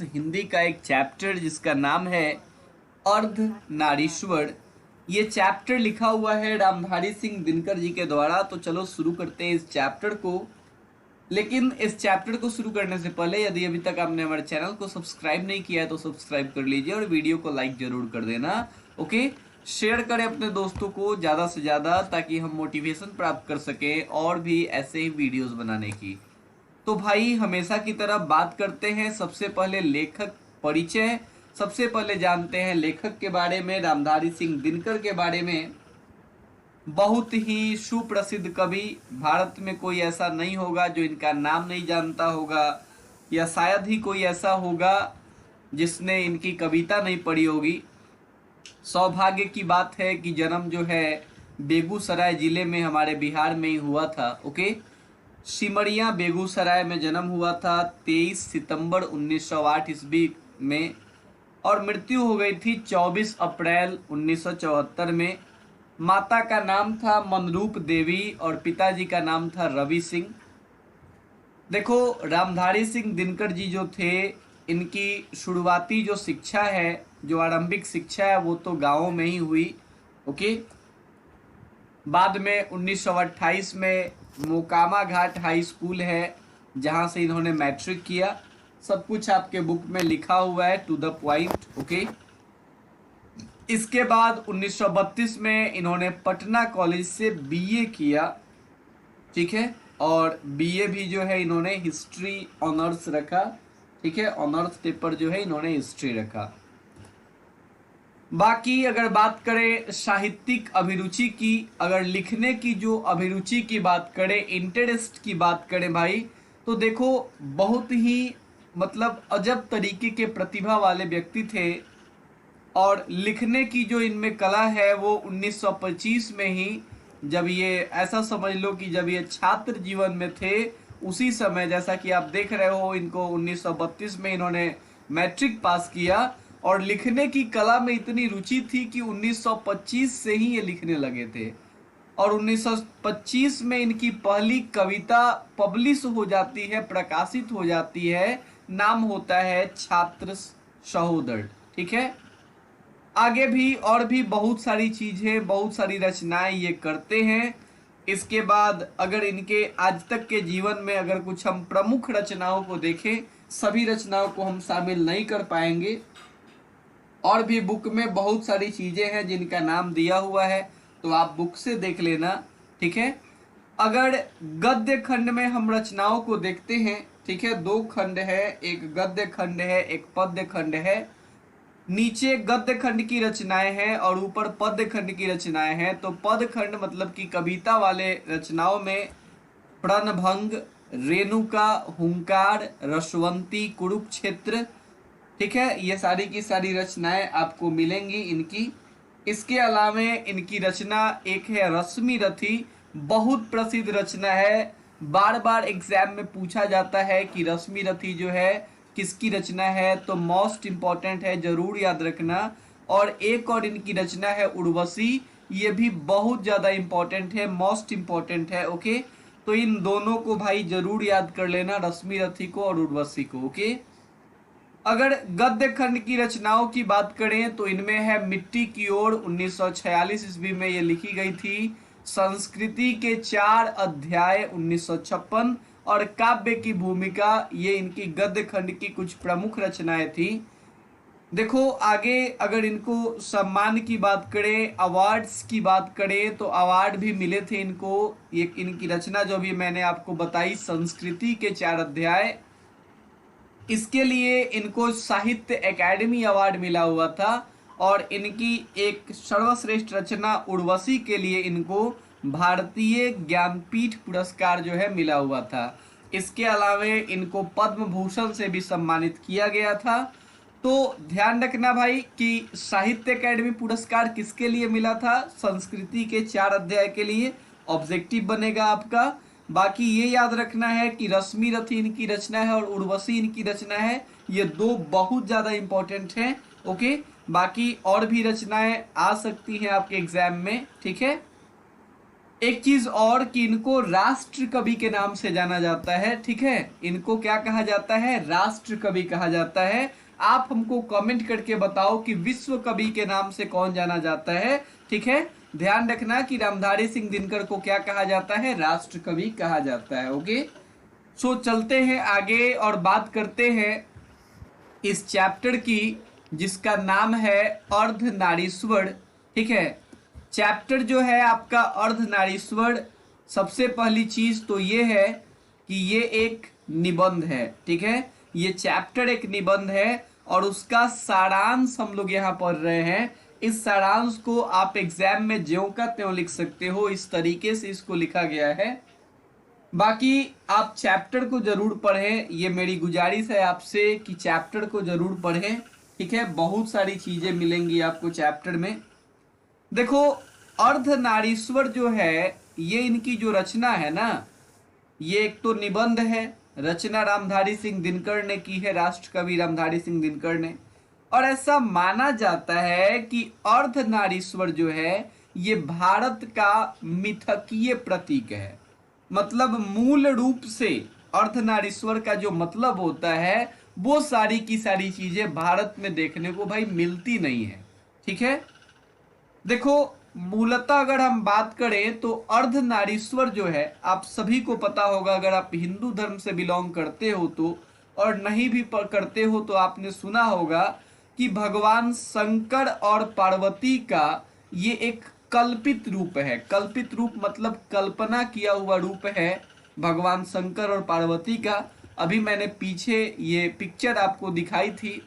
हिंदी का एक चैप्टर जिसका नाम है अर्धनारीश्वर। ये चैप्टर लिखा हुआ है रामधारी सिंह दिनकर जी के द्वारा। तो चलो शुरू करते हैं इस चैप्टर को। लेकिन इस चैप्टर को शुरू करने से पहले यदि अभी तक आपने हमारे चैनल को सब्सक्राइब नहीं किया है तो सब्सक्राइब कर लीजिए और वीडियो को लाइक जरूर कर देना। ओके, शेयर करें अपने दोस्तों को ज़्यादा से ज़्यादा ताकि हम मोटिवेशन प्राप्त कर सकें और भी ऐसे ही वीडियोस बनाने की। तो भाई हमेशा की तरह बात करते हैं सबसे पहले लेखक परिचय। सबसे पहले जानते हैं लेखक के बारे में, रामधारी सिंह दिनकर के बारे में। बहुत ही सुप्रसिद्ध कवि, भारत में कोई ऐसा नहीं होगा जो इनका नाम नहीं जानता होगा, या शायद ही कोई ऐसा होगा जिसने इनकी कविता नहीं पढ़ी होगी। सौभाग्य की बात है कि जन्म जो है बेगूसराय जिले में हमारे बिहार में ही हुआ था। ओके, सिमरिया बेगूसराय में जन्म हुआ था 23 सितंबर 1908 ईस्वी में, और मृत्यु हो गई थी 24 अप्रैल 1974 में। माता का नाम था मनरूप देवी और पिताजी का नाम था रवि सिंह। देखो, रामधारी सिंह दिनकर जी जो थे, इनकी शुरुआती जो शिक्षा है, जो आरंभिक शिक्षा है, वो तो गाँव में ही हुई। ओके, बाद में 1928 में मोकामा घाट हाई स्कूल है जहां से इन्होंने मैट्रिक किया। सब कुछ आपके बुक में लिखा हुआ है टू द पॉइंट। ओके, इसके बाद 1932 में इन्होंने पटना कॉलेज से बीए किया। ठीक है, और बीए भी जो है इन्होंने हिस्ट्री ऑनर्स रखा। ठीक है, ऑनर्स पेपर जो है इन्होंने हिस्ट्री रखा। बाकी अगर बात करें साहित्यिक अभिरुचि की, अगर लिखने की जो अभिरुचि की बात करें, इंटरेस्ट की बात करें भाई, तो देखो बहुत ही मतलब अजब तरीके के प्रतिभा वाले व्यक्ति थे। और लिखने की जो इनमें कला है वो 1925 में ही, जब ये ऐसा समझ लो कि जब ये छात्र जीवन में थे उसी समय, जैसा कि आप देख रहे हो, इनको 1932 में इन्होंने मैट्रिक पास किया और लिखने की कला में इतनी रुचि थी कि 1925 से ही ये लिखने लगे थे। और 1925 में इनकी पहली कविता पब्लिश हो जाती है, प्रकाशित हो जाती है। नाम होता है छात्र सहोदर। ठीक है, आगे भी और भी बहुत सारी चीजें, बहुत सारी रचनाएं ये करते हैं। इसके बाद अगर इनके आज तक के जीवन में अगर कुछ हम प्रमुख रचनाओं को देखें, सभी रचनाओं को हम शामिल नहीं कर पाएंगे। और भी बुक में बहुत सारी चीजें हैं जिनका नाम दिया हुआ है, तो आप बुक से देख लेना। ठीक है, अगर गद्य खंड में हम रचनाओं को देखते हैं, ठीक है, दो खंड है, एक गद्य खंड है, एक पद्य खंड है। नीचे गद्य खंड की रचनाएं हैं और ऊपर पद्य खंड की रचनाएं हैं। तो पद खंड मतलब कि कविता वाले रचनाओं में प्रणभंग, रेणुका, हुंकार, रसवंती, कुरुक्षेत्र, ठीक है, ये सारी की सारी रचनाएं आपको मिलेंगी इनकी। इसके अलावा इनकी रचना एक है रश्मि रथी, बहुत प्रसिद्ध रचना है। बार बार एग्जाम में पूछा जाता है कि रश्मि रथी जो है किसकी रचना है, तो मोस्ट इम्पॉर्टेंट है, जरूर याद रखना। और एक और इनकी रचना है उर्वशी, ये भी बहुत ज्यादा इंपॉर्टेंट है, मोस्ट इम्पॉर्टेंट है। ओके, तो इन दोनों को भाई जरूर याद कर लेना, रश्मि रथी को और उर्वशी को। ओके, अगर गद्य खंड की रचनाओं की बात करें तो इनमें है मिट्टी की ओर, 1946 ईस्वी में ये लिखी गई थी। संस्कृति के 4 अध्याय 1956 और काव्य की भूमिका, ये इनकी गद्य खंड की कुछ प्रमुख रचनाएं थी। देखो आगे अगर इनको सम्मान की बात करें, अवार्ड्स की बात करें, तो अवार्ड भी मिले थे इनको। ये इनकी रचना जो भी मैंने आपको बताई, संस्कृति के 4 अध्याय, इसके लिए इनको साहित्य एकेडमी अवार्ड मिला हुआ था। और इनकी एक सर्वश्रेष्ठ रचना उर्वशी के लिए इनको भारतीय ज्ञानपीठ पुरस्कार जो है मिला हुआ था। इसके अलावा इनको पद्म भूषण से भी सम्मानित किया गया था। तो ध्यान रखना भाई कि साहित्य एकेडमी पुरस्कार किसके लिए मिला था, संस्कृति के 4 अध्याय के लिए। ऑब्जेक्टिव बनेगा आपका। बाकी ये याद रखना है कि रश्मि रथी इनकी रचना है और उर्वशी इनकी रचना है, ये दो बहुत ज्यादा इंपॉर्टेंट हैं। ओके, बाकी और भी रचनाएं आ सकती हैं आपके एग्जाम में। ठीक है, एक चीज और कि इनको राष्ट्र कवि के नाम से जाना जाता है, ठीक है। इनको क्या कहा जाता है? राष्ट्र कवि कहा जाता है। आप हमको कमेंट करके बताओ कि विश्व कवि के नाम से कौन जाना जाता है, ठीक है। ध्यान रखना कि रामधारी सिंह दिनकर को क्या कहा जाता है? राष्ट्र कवि कहा जाता है। ओके, सो चलते हैं आगे और बात करते हैं इस चैप्टर की, जिसका नाम है अर्धनारीश्वर, ठीक है। चैप्टर जो है आपका अर्धनारीश्वर, सबसे पहली चीज तो ये है कि ये एक निबंध है, ठीक है। ये चैप्टर एक निबंध है और उसका सारांश हम लोग यहाँ पढ़ रहे हैं। इस सारांश को आप एग्जाम में ज्यों का त्यों लिख सकते हो, इस तरीके से इसको लिखा गया है। बाकी आप चैप्टर को जरूर पढ़ें, ये मेरी गुजारिश है आपसे कि चैप्टर को जरूर पढ़ें, ठीक है। बहुत सारी चीजें मिलेंगी आपको चैप्टर में। देखो, अर्धनारीश्वर जो है ये इनकी जो रचना है ना, ये एक तो निबंध है, रचना रामधारी सिंह दिनकर ने की है, राष्ट्र कवि रामधारी सिंह दिनकर ने। और ऐसा माना जाता है कि अर्धनारीश्वर जो है ये भारत का मिथकीय प्रतीक है। मतलब मूल रूप से अर्धनारीश्वर का जो मतलब होता है वो सारी की सारी चीजें भारत में देखने को भाई मिलती नहीं है, ठीक है। देखो, मूलतः अगर हम बात करें तो अर्धनारीश्वर जो है, आप सभी को पता होगा, अगर आप हिंदू धर्म से बिलोंग करते हो तो, और नहीं भी करते हो तो आपने सुना होगा कि भगवान शंकर और पार्वती का ये एक कल्पित रूप है। कल्पित रूप मतलब कल्पना किया हुआ रूप है भगवान शंकर और पार्वती का। अभी मैंने पीछे ये पिक्चर आपको दिखाई थी।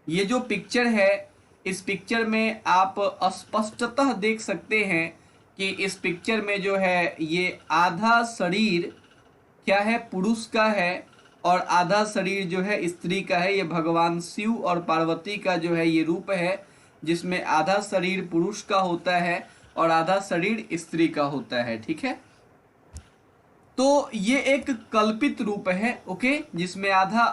ये जो पिक्चर है, इस पिक्चर में आप स्पष्टतः देख सकते हैं कि इस पिक्चर में जो है ये आधा शरीर क्या है? पुरुष का है और आधा शरीर जो है स्त्री का है। ये भगवान शिव और पार्वती का जो है ये रूप है, जिसमें आधा शरीर पुरुष का होता है और आधा शरीर स्त्री का होता है, ठीक है। तो ये एक कल्पित रूप है, ओके, जिसमें आधा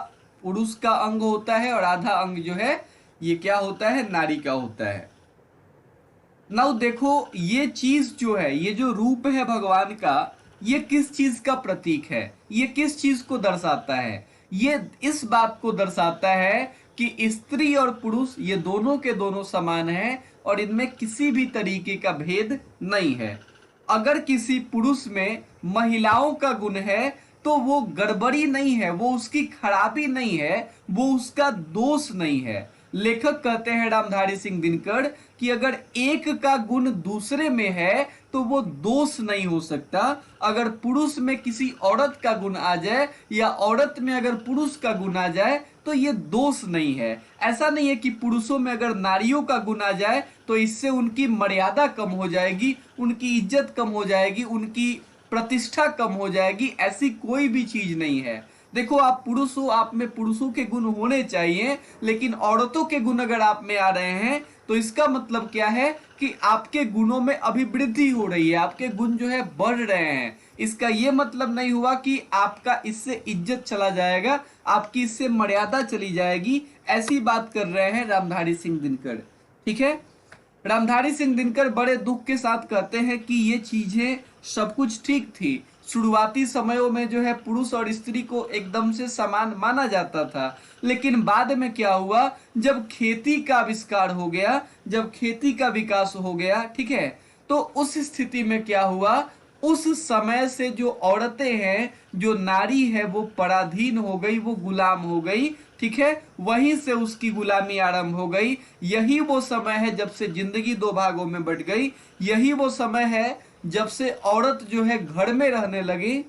पुरुष का अंग होता है और आधा अंग जो है ये क्या होता है? नारी का होता है। नाउ देखो, ये चीज जो है, ये जो रूप है भगवान का, ये किस चीज का प्रतीक है? ये किस चीज को दर्शाता है? ये इस बात को दर्शाता है कि स्त्री और पुरुष ये दोनों के दोनों समान हैं और इनमें किसी भी तरीके का भेद नहीं है। अगर किसी पुरुष में महिलाओं का गुण है तो वो गड़बड़ी नहीं है, वो उसकी खराबी नहीं है, वो उसका दोष नहीं है। लेखक कहते हैं रामधारी सिंह दिनकर कि अगर एक का गुण दूसरे में है तो वो दोष नहीं हो सकता। अगर पुरुष में किसी औरत का गुण आ जाए या औरत में अगर पुरुष का गुण आ जाए तो ये दोष नहीं है। ऐसा नहीं है कि पुरुषों में अगर नारियों का गुण आ जाए तो इससे उनकी मर्यादा कम हो जाएगी, उनकी इज्जत कम हो जाएगी, उनकी प्रतिष्ठा कम हो जाएगी। ऐसी कोई भी चीज नहीं है। देखो, आप पुरुष हो, आप में पुरुषों के गुण होने चाहिए, लेकिन औरतों के गुण अगर आप में आ रहे हैं तो इसका मतलब क्या है कि आपके गुणों में अभिवृद्धि हो रही है, आपके गुण जो है बढ़ रहे हैं। इसका ये मतलब नहीं हुआ कि आपका इससे इज्जत चला जाएगा, आपकी इससे मर्यादा चली जाएगी। ऐसी बात कर रहे हैं रामधारी सिंह दिनकर, ठीक है। रामधारी सिंह दिनकर बड़े दुख के साथ कहते हैं कि ये चीजें सब कुछ ठीक थी। शुरुआती समयों में जो है पुरुष और स्त्री को एकदम से समान माना जाता था, लेकिन बाद में क्या हुआ, जब खेती का आविष्कार हो गया, जब खेती का विकास हो गया, ठीक है, तो उस स्थिति में क्या हुआ, उस समय से जो औरतें हैं, जो नारी है, वो पराधीन हो गई, वो गुलाम हो गई, ठीक है। वहीं से उसकी गुलामी आरंभ हो गई। यही वो समय है जब से जिंदगी दो भागों में बट गई। यही वो समय है जब से औरत जो है घर में रहने लगी,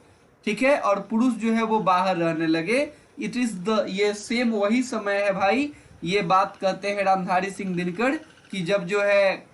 ठीक है, और पुरुष जो है वो बाहर रहने लगे। इट इज द ये सेम वही समय है भाई। ये बात कहते हैं रामधारी सिंह दिनकर कि जब जो है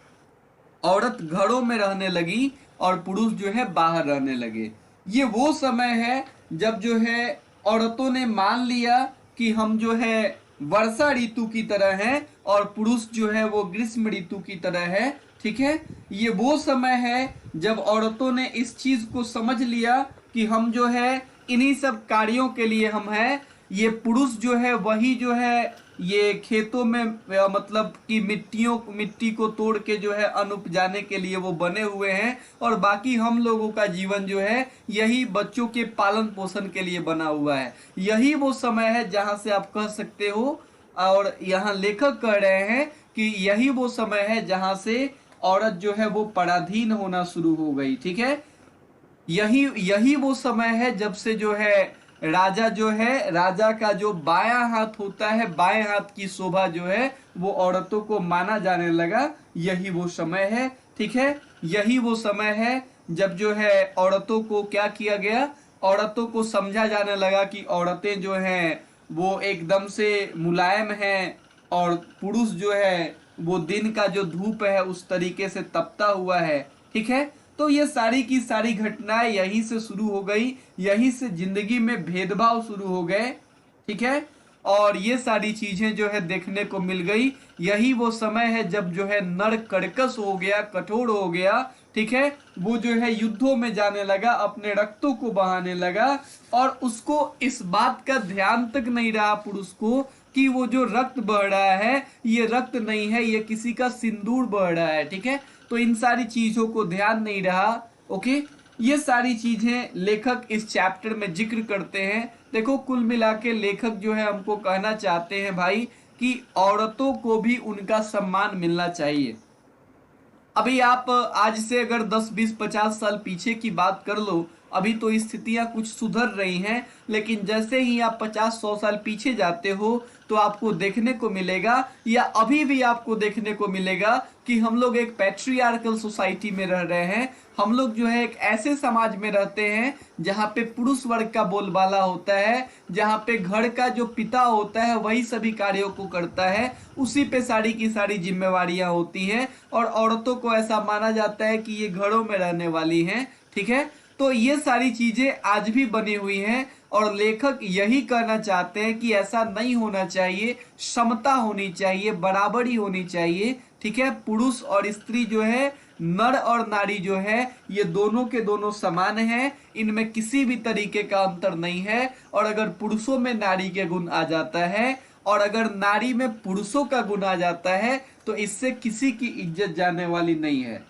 औरत घरों में रहने लगी और पुरुष जो है बाहर रहने लगे। ये वो समय है जब जो है औरतों ने मान लिया कि हम जो है वर्षा ऋतु की तरह हैं और पुरुष जो है वो ग्रीष्म ऋतु की तरह है, ठीक है। ये वो समय है जब औरतों ने इस चीज को समझ लिया कि हम जो है इन्हीं सब कार्यों के लिए हम हैं। ये पुरुष जो है वही जो है ये खेतों में मतलब कि मिट्टी को तोड़ के जो है अन्न उपजाने के लिए वो बने हुए हैं, और बाकी हम लोगों का जीवन जो है यही बच्चों के पालन पोषण के लिए बना हुआ है। यही वो समय है जहां से आप कह सकते हो, और यहाँ लेखक कह रहे हैं कि यही वो समय है जहां से औरत जो है वो पराधीन होना शुरू हो गई। ठीक है, यही यही वो समय है जब से जो है राजा जो है, राजा का जो बायां हाथ होता है, बाएं हाथ की शोभा जो है वो औरतों को माना जाने लगा। यही वो समय है। ठीक है, यही वो समय है जब जो है औरतों को क्या किया गया, औरतों को समझा जाने लगा कि औरतें जो हैं वो एकदम से मुलायम हैं, और पुरुष जो है वो दिन का जो धूप है उस तरीके से तपता हुआ है। ठीक है, तो ये सारी की सारी घटनाएं यहीं से शुरू हो गई, यहीं से जिंदगी में भेदभाव शुरू हो गए। ठीक है, और ये सारी चीजें जो है देखने को मिल गई। यही वो समय है जब जो है नर कर्कश हो गया, कठोर हो गया। ठीक है, वो जो है युद्धों में जाने लगा, अपने रक्तों को बहाने लगा, और उसको इस बात का ध्यान तक नहीं रहा पुरुष को कि वो जो रक्त बह रहा है ये रक्त नहीं है, ये किसी का सिंदूर बह रहा है। ठीक है, तो इन सारी चीजों को ध्यान नहीं रहा। ओके, ये सारी चीजें लेखक इस चैप्टर में जिक्र करते हैं। देखो, कुल मिला के लेखक जो है हमको कहना चाहते हैं भाई कि औरतों को भी उनका सम्मान मिलना चाहिए। अभी आप आज से अगर 10, 20, 50 साल पीछे की बात कर लो, अभी तो स्थितियां कुछ सुधर रही हैं, लेकिन जैसे ही आप 50-100 साल पीछे जाते हो तो आपको देखने को मिलेगा, या अभी भी आपको देखने को मिलेगा कि हम लोग एक पैट्रियार्कल सोसाइटी में रह रहे हैं। हम लोग जो है एक ऐसे समाज में रहते हैं जहाँ पे पुरुष वर्ग का बोलबाला होता है, जहाँ पे घर का जो पिता होता है वही सभी कार्यों को करता है, उसी पे सारी की सारी जिम्मेवारियां होती हैं, और औरतों को ऐसा माना जाता है कि ये घरों में रहने वाली हैं। ठीक है, तो ये सारी चीजें आज भी बनी हुई हैं, और लेखक यही कहना चाहते हैं कि ऐसा नहीं होना चाहिए, समता होनी चाहिए, बराबरी होनी चाहिए। ठीक है, पुरुष और स्त्री जो है, नर और नारी जो है, ये दोनों के दोनों समान हैं, इनमें किसी भी तरीके का अंतर नहीं है। और अगर पुरुषों में नारी के गुण आ जाता है, और अगर नारी में पुरुषों का गुण आ जाता है, तो इससे किसी की इज्जत जाने वाली नहीं है।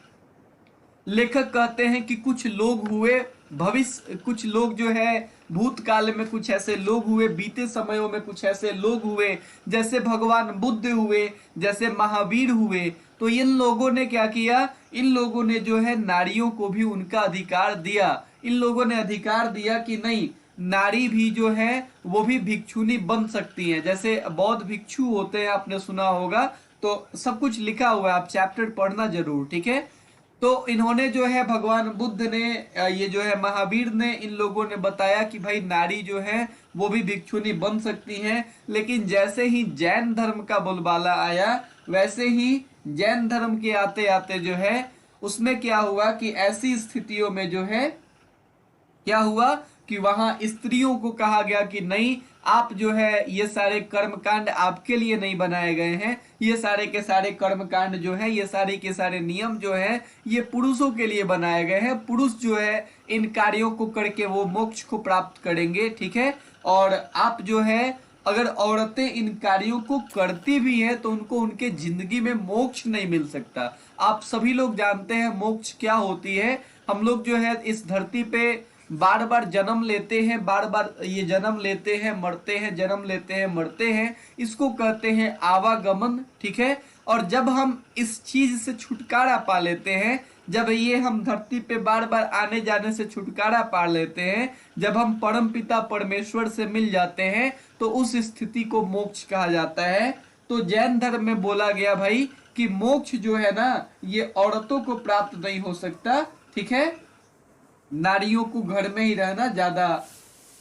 लेखक कहते हैं कि कुछ लोग हुए भविष्य, कुछ लोग जो है भूतकाल में कुछ ऐसे लोग हुए, बीते समयों में कुछ ऐसे लोग हुए, जैसे भगवान बुद्ध हुए, जैसे महावीर हुए। तो इन लोगों ने क्या किया, इन लोगों ने जो है नारियों को भी उनका अधिकार दिया। इन लोगों ने अधिकार दिया कि नहीं, नारी भी जो है वो भी भिक्षुनी बन सकती है। जैसे बौद्ध भिक्षु होते हैं, आपने सुना होगा, तो सब कुछ लिखा हुआ है, आप चैप्टर पढ़ना जरूर। ठीक है, तो इन्होंने जो है भगवान बुद्ध ने, ये जो है महावीर ने, इन लोगों ने बताया कि भाई नारी जो है वो भी भिक्षुनी बन सकती हैं। लेकिन जैसे ही जैन धर्म का बोलबाला आया, वैसे ही जैन धर्म के आते आते जो है उसमें क्या हुआ कि ऐसी स्थितियों में जो है क्या हुआ कि वहां स्त्रियों को कहा गया कि नहीं, आप जो है ये सारे कर्मकांड आपके लिए नहीं बनाए गए हैं, ये सारे के सारे कर्मकांड जो है, ये सारे के सारे नियम जो है ये पुरुषों के लिए बनाए गए हैं। पुरुष जो है इन कार्यों को करके वो मोक्ष को प्राप्त करेंगे। ठीक है, और आप जो है अगर औरतें इन कार्यों को करती भी है तो उनको उनके जिंदगी में मोक्ष नहीं मिल सकता। आप सभी लोग जानते हैं मोक्ष क्या होती है। हम लोग जो है इस धरती पे बार बार जन्म लेते हैं, बार बार ये जन्म लेते हैं, मरते हैं, जन्म लेते हैं, मरते हैं, इसको कहते हैं आवागमन। ठीक है, और जब हम इस चीज से छुटकारा पा लेते हैं, जब ये हम धरती पे बार बार आने जाने से छुटकारा पा लेते हैं, जब हम परम पिता परमेश्वर से मिल जाते हैं, तो उस स्थिति को मोक्ष कहा जाता है। तो जैन धर्म में बोला गया भाई कि मोक्ष जो है ना ये औरतों को प्राप्त नहीं हो सकता। ठीक है, नारियों को घर में ही रहना ज्यादा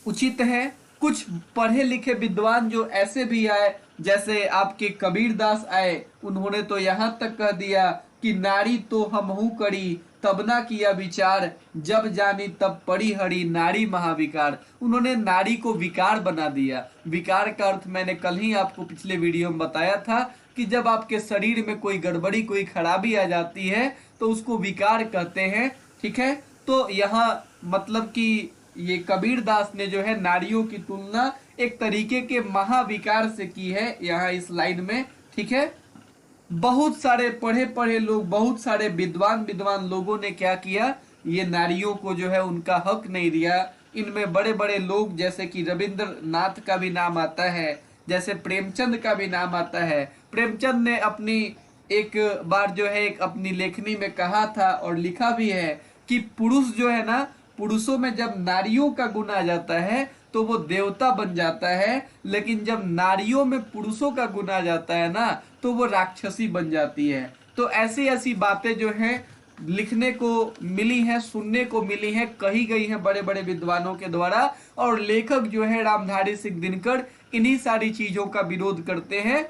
उचित है। कुछ पढ़े लिखे विद्वान जो ऐसे भी आए, जैसे आपके कबीर दास आए, उन्होंने तो यहाँ तक कह दिया कि नारी तो हमहू करी तब ना किया विचार, जब जानी तब पड़ी हरी नारी महाविकार। उन्होंने नारी को विकार बना दिया। विकार का अर्थ मैंने कल ही आपको पिछले वीडियो में बताया था कि जब आपके शरीर में कोई गड़बड़ी, कोई खराबी आ जाती है तो उसको विकार कहते हैं। ठीक है, तो यहाँ मतलब कि ये कबीर दास ने जो है नारियों की तुलना एक तरीके के महाविकार से की है यहाँ इस लाइन में, ठीक है। बहुत सारे पढ़े पढ़े लोग, बहुत सारे विद्वान विद्वान लोगों ने क्या किया, ये नारियों को जो है उनका हक नहीं दिया। इनमें बड़े बड़े लोग जैसे कि रविंद्रनाथ का भी नाम आता है, जैसे प्रेमचंद का भी नाम आता है। प्रेमचंद ने अपनी एक बार जो है एक अपनी लेखनी में कहा था और लिखा भी है कि पुरुष जो है ना, पुरुषों में जब नारियों का गुण आ जाता है तो वो देवता बन जाता है, लेकिन जब नारियों में पुरुषों का गुण आ जाता है ना तो वो राक्षसी बन जाती है। तो ऐसी ऐसी बातें जो हैं लिखने को मिली हैं, सुनने को मिली हैं, कही गई हैं बड़े बड़े विद्वानों के द्वारा। और लेखक जो है रामधारी सिंह दिनकर इन्हीं सारी चीजों का विरोध करते हैं।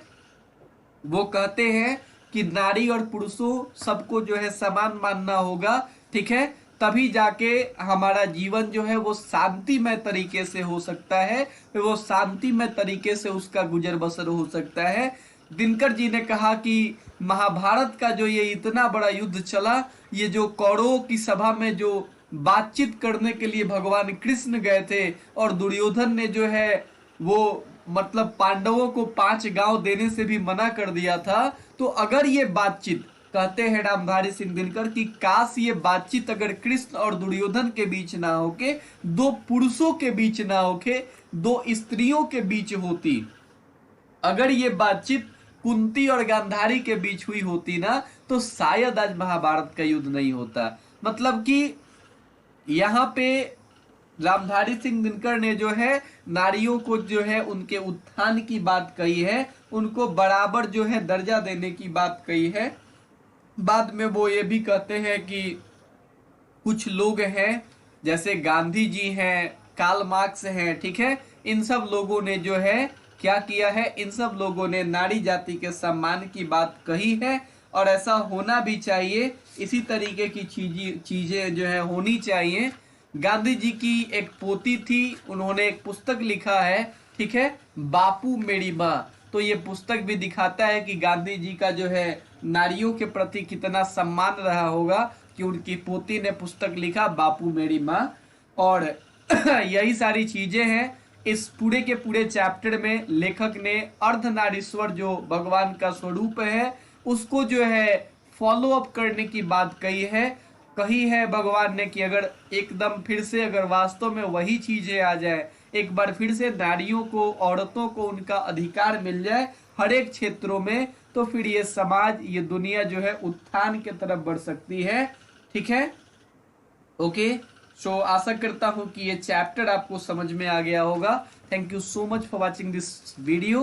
वो कहते हैं कि नारी और पुरुषों सबको जो है समान मानना होगा, ठीक है, तभी जाके हमारा जीवन जो है वो शांतिमय तरीके से हो सकता है, वो शांतिमय तरीके से उसका गुजर बसर हो सकता है। दिनकर जी ने कहा कि महाभारत का जो ये इतना बड़ा युद्ध चला, ये जो कौरवों की सभा में जो बातचीत करने के लिए भगवान कृष्ण गए थे और दुर्योधन ने जो है वो मतलब पांडवों को 5 गांव देने से भी मना कर दिया था। तो अगर ये बातचीत, कहते हैं रामधारी सिंह दिनकर कि काश ये बातचीत अगर कृष्ण और दुर्योधन के बीच ना होके, दो पुरुषों के बीच ना होके, दो स्त्रियों के बीच होती, अगर ये बातचीत कुंती और गांधारी के बीच हुई होती ना तो शायद आज महाभारत का युद्ध नहीं होता। मतलब कि यहाँ पे रामधारी सिंह दिनकर ने जो है नारियों को जो है उनके उत्थान की बात कही है, उनको बराबर जो है दर्जा देने की बात कही है। बाद में वो ये भी कहते हैं कि कुछ लोग हैं जैसे गांधी जी हैं, कार्ल मार्क्स हैं, ठीक है, इन सब लोगों ने जो है क्या किया है, इन सब लोगों ने नारी जाति के सम्मान की बात कही है और ऐसा होना भी चाहिए। इसी तरीके की चीजें जो है होनी चाहिए। गांधी जी की एक पोती थी, उन्होंने एक पुस्तक लिखा है, ठीक है, बापू मेरी माँ। तो ये पुस्तक भी दिखाता है कि गांधी जी का जो है नारियों के प्रति कितना सम्मान रहा होगा कि उनकी पोती ने पुस्तक लिखा बापू मेरी माँ। और यही सारी चीजें हैं इस पूरे के पूरे चैप्टर में। लेखक ने अर्धनारीश्वर जो भगवान का स्वरूप है उसको जो है फॉलो अप करने की बात कही है भगवान ने कि अगर एकदम फिर से अगर वास्तव में वही चीजें आ जाए, एक बार फिर से नारियों को, औरतों को उनका अधिकार मिल जाए हर एक क्षेत्रों में, तो फिर ये समाज, ये दुनिया जो है उत्थान की तरफ बढ़ सकती है, ठीक है। ओके, सो आशा करता हूं कि ये चैप्टर आपको समझ में आ गया होगा। Thank you so much for watching this video.